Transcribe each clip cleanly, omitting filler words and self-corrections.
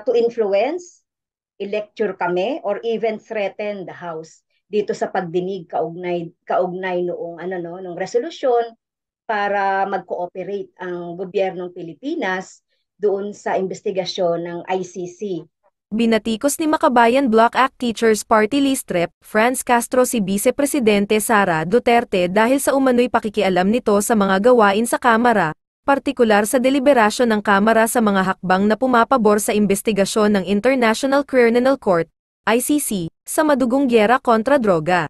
to influence, i-lecture kami, or even threaten the House dito sa pagdinig kaugnay noong ano no, nung resolusyon para mag-cooperate ang gobyernong Pilipinas doon sa investigasyon ng ICC. Binatikos ni Makabayan Block Act Teachers Party List Rep. Franz Castro si Vice Presidente Sara Duterte dahil sa umano'y pakikialam nito sa mga gawain sa Kamara, partikular sa deliberasyon ng Kamara sa mga hakbang na pumapabor sa investigasyon ng International Criminal Court, ICC, sa madugong gyera kontra droga.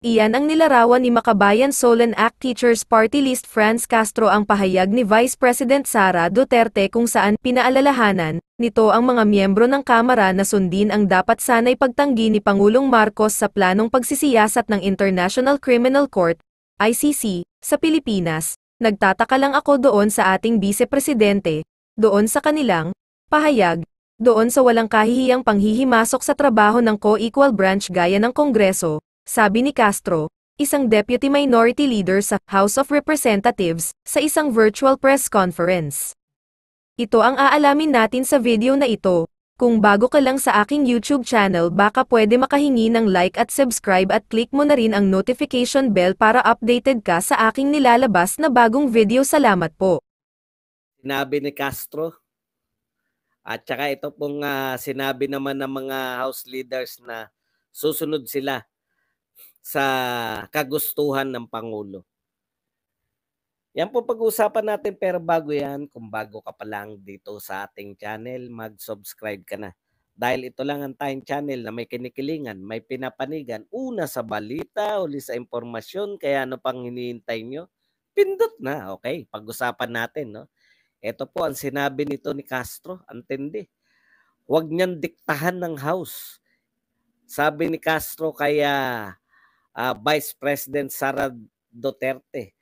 Iyan ang nilarawan ni Makabayan Solan Act Teachers Party List Franz Castro ang pahayag ni Vice President Sara Duterte kung saan pinaalalahanan nito ang mga miyembro ng Kamara na sundin ang dapat sanay pagtanggi ni Pangulong Marcos sa planong pagsisiyasat ng International Criminal Court, ICC, sa Pilipinas. Nagtataka lang ako doon sa ating Vice Presidente, doon sa kanilang pahayag, doon sa walang kahihiyang panghihimasok sa trabaho ng co-equal branch gaya ng Kongreso. Sabi ni Castro, isang deputy minority leader sa House of Representatives, sa isang virtual press conference. Ito ang aalamin natin sa video na ito. Kung bago ka lang sa aking YouTube channel baka pwede makahingi ng like at subscribe at click mo na rin ang notification bell para updated ka sa aking nilalabas na bagong video. Salamat po. Sinabi ni Castro at saka ito pong sinabi naman ng mga House leaders na susunod sila sa kagustuhan ng Pangulo. Yan po pag-uusapan natin, pero bago yan, kung bago ka pa lang dito sa ating channel, mag-subscribe ka na. Dahil ito lang ang tayong channel na may kinikilingan, may pinapanigan, una sa balita, uli sa impormasyon, kaya ano pang hinihintay nyo? Pindot na, okay, pag-usapan natin. No? Ito po ang sinabi nito ni Castro, antindi. Huwag niyang diktahan ng House. Sabi ni Castro kaya Vice President Sara Duterte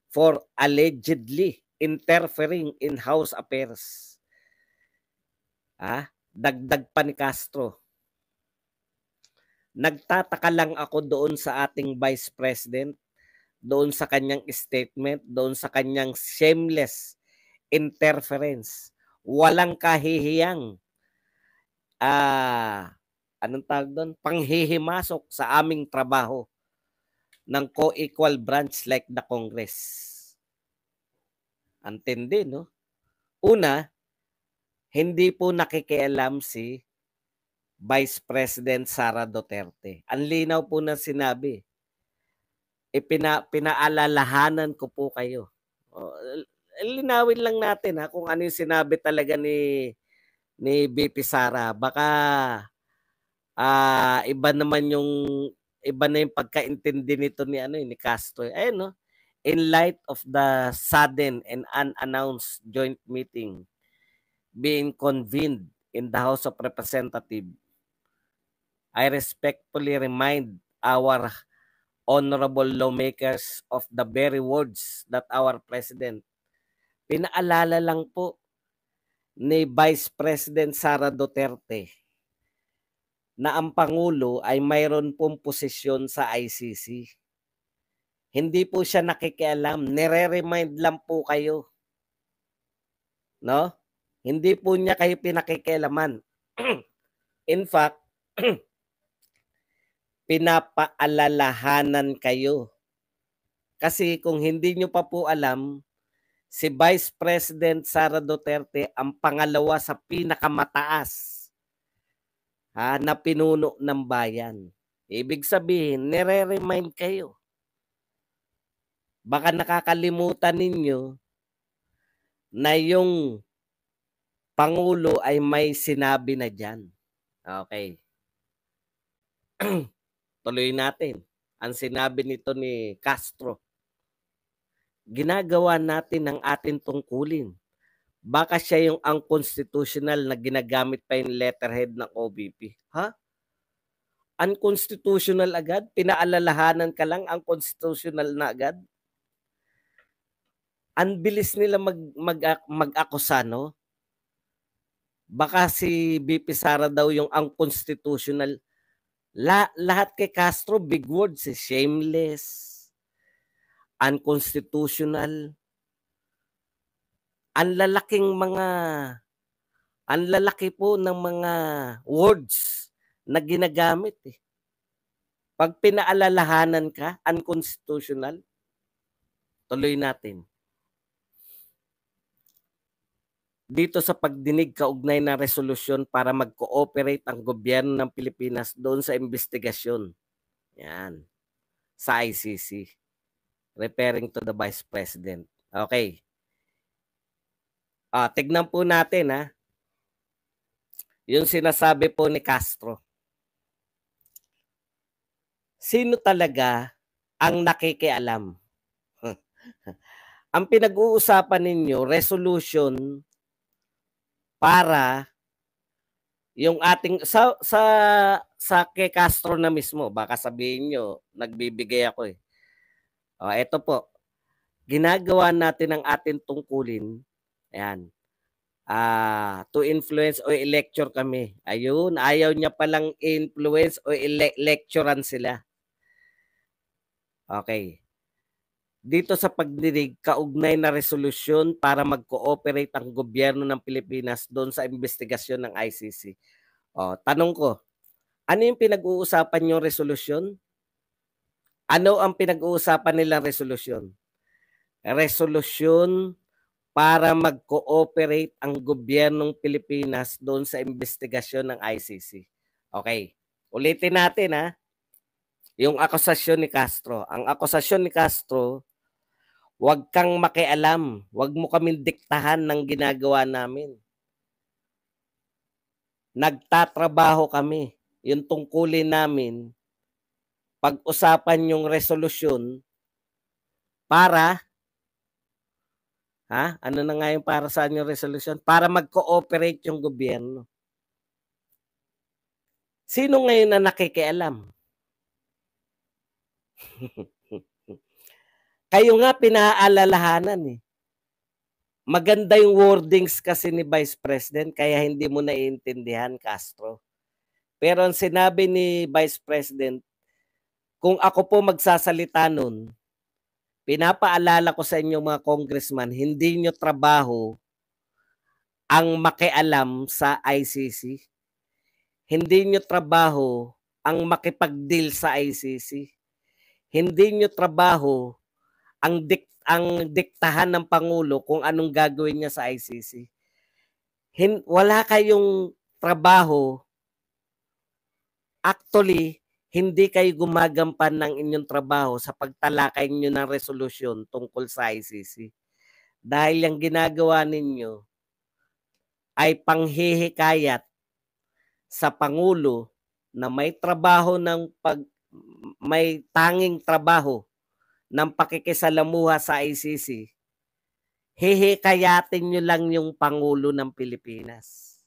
for allegedly interfering in House affairs. Dagdag pa ni Castro. Nagtataka lang ako doon sa ating Vice President, doon sa kanyang statement, doon sa kanyang shameless interference. Walang kahihiyang anong tawag doon? Panghihimasok sa aming trabaho ng co-equal branch like the Congress. Antindi, no? Una, hindi po nakikialam si Vice President Sara Duterte. Ang linaw po na sinabi. Pinaalalahanan ko po kayo. Linawin lang natin kung ano yung sinabi talaga ni VP Sara. Baka iba na yung pagkaintindi nito ni Castro. Ayun, no? In light of the sudden and unannounced joint meeting being convened in the House of Representatives, I respectfully remind our honorable lawmakers of the very words that our President, pinaalala lang po ni Vice President Sara Duterte na ang Pangulo ay mayroon pong posisyon sa ICC. Hindi po siya nakikialam. Nire-remind lang po kayo. No? Hindi po niya kayo pinakikialaman. In fact, pinapaalalahanan kayo. Kasi kung hindi nyo pa po alam, si Vice President Sara Duterte ang pangalawa sa pinakamataas na pinuno ng bayan. Ibig sabihin, nire-remind kayo. Baka nakakalimutan ninyo na yung Pangulo ay may sinabi na dyan. Okay. Tuloy natin. Ang sinabi nito ni Castro. Ginagawa natin ang ating tungkulin. Baka siya yung unconstitutional na ginagamit pa yung letterhead ng OBP. Unconstitutional agad? Pinaalalahanan ka lang, unconstitutional na agad? Ang bilis nila mag-akusa, no? Baka si VP Sara daw yung unconstitutional. Lahat kay Castro, big words, shameless, unconstitutional. Ang lalaking mga Ang lalaki po ng mga words na ginagamit eh. Pag pinaalalahanan ka, unconstitutional, tuloy natin. Dito sa pagdinig kaugnay na resolusyon para mag-cooperate ang gobyerno ng Pilipinas doon sa investigasyon. Yan. Sa ICC. Referring to the Vice President. Okay. Tignan po natin ha. Yung sinasabi po ni Castro. Sino talaga ang nakikialam? Ang pinag-uusapan ninyo, resolution para yung ating sa kay Castro na mismo, baka sabihin nyo, nagbibigay ako eh. Ito po. Ginagawa natin ang ating tungkulin. Ayan. To influence o i-lecture kami. Ayun, ayaw niya palang influence o i-lecturean sila. Okay. Dito sa pagdinig, kaugnay na resolusyon para mag-cooperate ang gobyerno ng Pilipinas doon sa investigasyon ng ICC. Tanong ko, ano yung pinag-uusapan yung resolusyon? Ano ang pinag-uusapan nilang resolusyon? Resolusyon para mag-cooperate ang gobyernong Pilipinas doon sa investigasyon ng ICC. Okay. Ulitin natin ha. Yung akusasyon ni Castro. Ang akusasyon ni Castro, huwag kang makialam. Huwag mo kaming diktahan ng ginagawa namin. Nagtatrabaho kami. Yung tungkulin namin, pag-usapan yung resolusyon para ano na nga yung para saan yung resolution? Para mag-cooperate yung gobyerno. Sino ngayon na nakikialam? Kayo nga pinaalalahanan eh. Maganda yung wordings kasi ni Vice President kaya hindi mo naiintindihan, Castro. Pero ang sinabi ni Vice President, kung ako po magsasalita nun, pinapaalala ko sa inyo mga congressman, hindi nyo trabaho ang makialam sa ICC. Hindi nyo trabaho ang makipag-deal sa ICC. Hindi nyo trabaho ang diktahan ng Pangulo kung anong gagawin niya sa ICC. Wala kayong trabaho. Actually, hindi kayo gumagampan ng inyong trabaho sa pagtalakay niyo ng resolusyon tungkol sa ICC. Dahil yung ginagawa ninyo ay panghihikayat sa Pangulo na may trabaho may tanging trabaho ng pakikisalamuha sa ICC. Hihikayatin nyo lang yung Pangulo ng Pilipinas.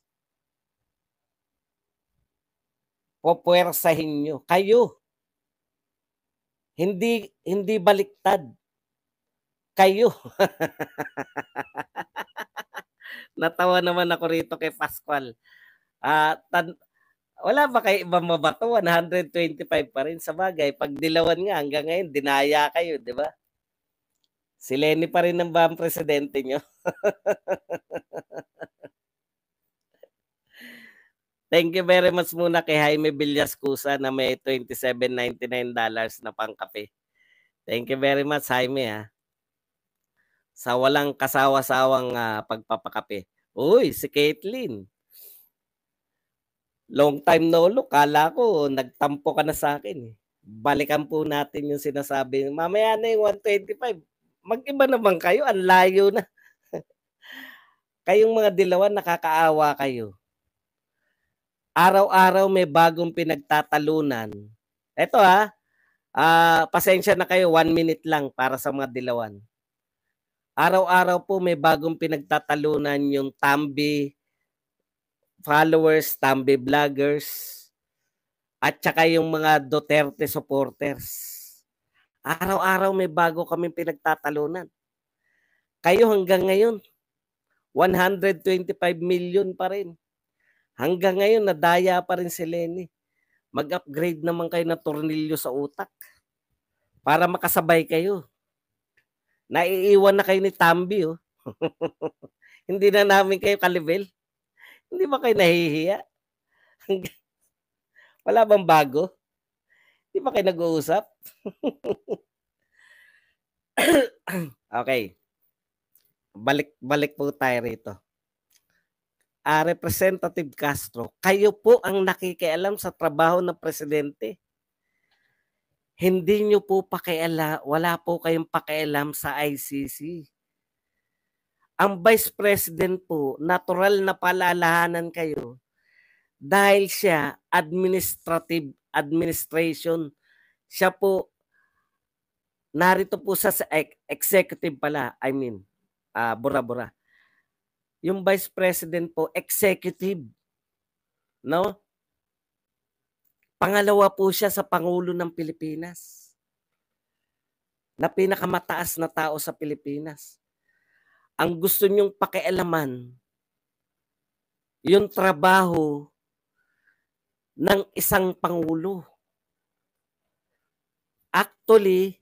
Pupuwersahin nyo. Kayo. Hindi baliktad. Kayo. Natawa naman ako rito kay Pascual. Wala ba kayo ibang mabato? 125 pa rin. Sa bagay, pag dilawan nga hanggang ngayon, dinaya kayo, di ba? Si Lenny pa rin ang ba ang presidente nyo? Thank you very much muna kay Jaime Villascusa na may $27.99 na pangkape. Thank you very much, Jaime ha. Sa walang kasawa-sawang pagpapakape. Uy, si Caitlyn. Long time no look. Kala ko, nagtampo ka na sa akin. Balikan po natin yung sinasabi. Mamaya na yung 125. Mag-iba naman kayo. Ang layo na. Kayong mga dilawan, nakakaawa kayo. Araw-araw may bagong pinagtatalunan. Ito pasensya na kayo, 1 minute lang para sa mga dilawan. Araw-araw po may bagong pinagtatalunan yung Tambi followers, Tambi vloggers, at saka yung mga Duterte supporters. Araw-araw may bago kaming pinagtatalunan. Kayo hanggang ngayon, 125 million pa rin. Hanggang ngayon, nadaya pa rin si Lenny. Mag-upgrade naman kayo ng tornilyo sa utak para makasabay kayo. Naiiwan na kayo ni Tambi. Hindi na namin kayo kalibel. Hindi ba kayo nahihiya? Wala bang bago? Hindi ba kayo nag-uusap? Okay. Balik po tayo rito. Representative Castro, kayo po ang nakikialam sa trabaho ng presidente. Hindi nyo po wala po kayong pakialam sa ICC. Ang Vice President po, natural na palalahanan kayo dahil siya administration. Siya po, narito po sa executive pala, bura-bura. Yung Vice President po, executive. No? Pangalawa po siya sa Pangulo ng Pilipinas. Na pinakamataas na tao sa Pilipinas. Ang gusto nyong pakialaman, yung trabaho ng isang Pangulo. Actually,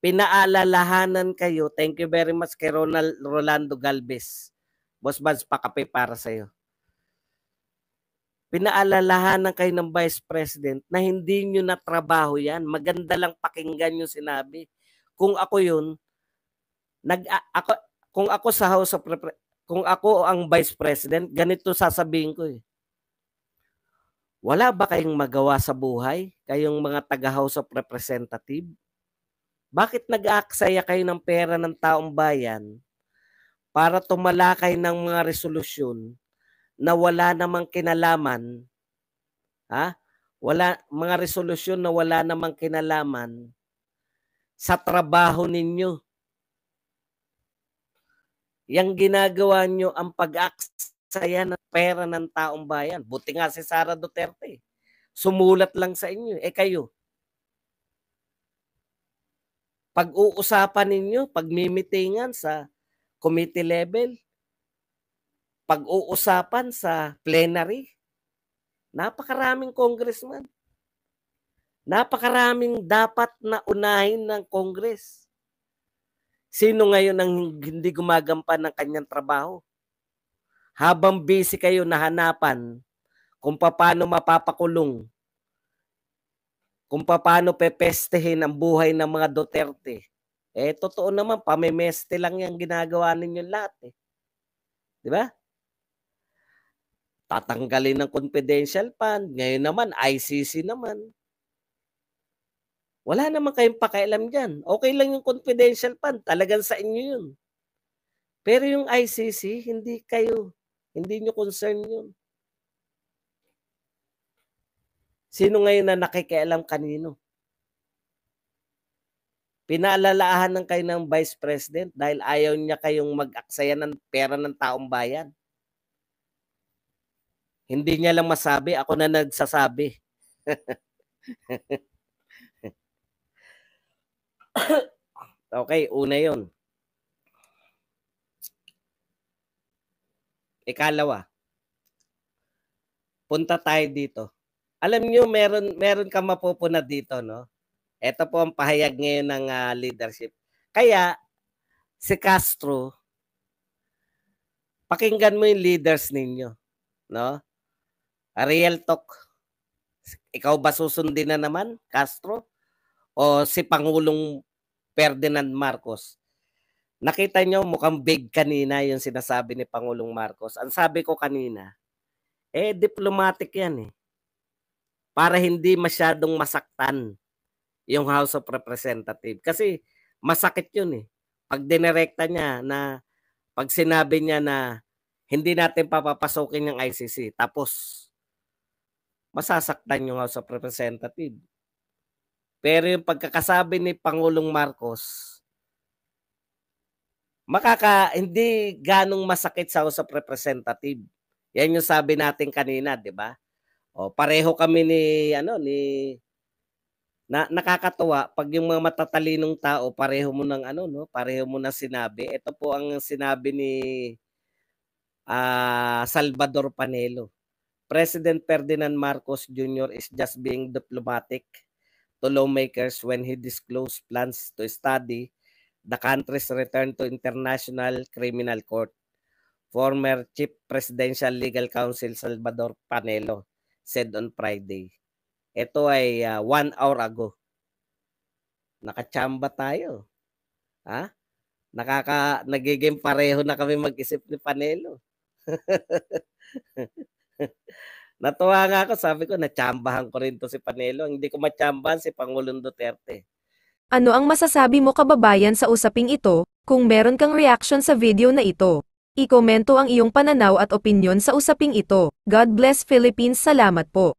pinaalalahanan kayo, thank you very much kay Rolando Galvez. Boss Buds, pakape para sa'yo. Pinaalalahanan kayo ng Vice President na hindi nyo na trabaho yan. Maganda lang pakinggan yung sinabi. Kung ako yun, kung ako sa House of kung ako ang Vice President, ganito sasabihin ko eh. Wala ba kayong magawa sa buhay? Kayong mga taga-House of Representative? Bakit nag-aaksaya kayo ng pera ng taong bayan para tumalakay ng mga resolusyon na wala namang kinalaman, mga resolusyon na wala namang kinalaman sa trabaho ninyo? Yang ginagawa nyo ang pag-aksaya ng pera ng taong bayan. Buti nga si Sara Duterte. Sumulat lang sa inyo. Kayo, pag-uusapan ninyo, pagmimitingan sa committee level, pag-uusapan sa plenary, napakaraming congressman. Napakaraming dapat na unahin ng Congress. Sino ngayon ang hindi gumagampan ng kanyang trabaho? Habang busy kayo nahanapan kung paano mapapakulong, kung paano pepestehin ang buhay ng mga Duterte. Totoo naman, pamemeste lang yung ginagawa ninyo lahat. Di ba? Tatanggalin ng confidential fund. Ngayon naman, ICC naman. Wala naman kayong pakialam dyan. Okay lang yung confidential fund. Talagang sa inyo yun. Pero yung ICC, hindi nyo concern yun. Sino ngayon na nakikialam kanino? Pinaalalahanan kayo ng Vice President dahil ayaw niya kayong mag-aksaya ng pera ng taong bayan. Hindi niya lang masabi, ako na nagsasabi. Okay, una yun. Ikalawa, punta tayo dito. Alam niyo, meron ka mapupuna dito, no? Ito po ang pahayag ngayon ng leadership. Kaya, si Castro, pakinggan mo yung leaders ninyo, no? Real talk. Ikaw ba susundin na naman, Castro? O si Pangulong Ferdinand Marcos? Nakita nyo, mukhang big kanina yung sinasabi ni Pangulong Marcos. Ang sabi ko kanina, diplomatic yan eh. Para hindi masyadong masaktan yung House of Representatives. Kasi masakit yun eh. Pag dinirekta niya na, pag sinabi niya na hindi natin papapasukin yung ICC, tapos masasaktan yung House of Representatives. Pero yung pagkakasabi ni Pangulong Marcos, hindi ganong masakit sa House of Representatives. Yan yung sabi natin kanina, di ba? Pareho kami nakakatuwa pag yung mga matatalinong tao pareho mo nang sinabi. Ito po ang sinabi ni Salvador Panelo. President Ferdinand Marcos Jr. is just being diplomatic to lawmakers when he disclosed plans to study the country's return to International Criminal Court former Chief Presidential Legal Counsel Salvador Panelo said on Friday. Ito ay 1 hour ago. Nakachamba tayo. Ha? Nagiging pareho na kami mag-isip ni Panelo. Natuwa nga ako, sabi ko, natsambahan ko rin to si Panelo. Hindi ko matsambahan si Pangulong Duterte. Ano ang masasabi mo kababayan sa usaping ito? Kung meron kang reaction sa video na ito, ikomento ang iyong pananaw at opinyon sa usaping ito. God bless Philippines. Salamat po.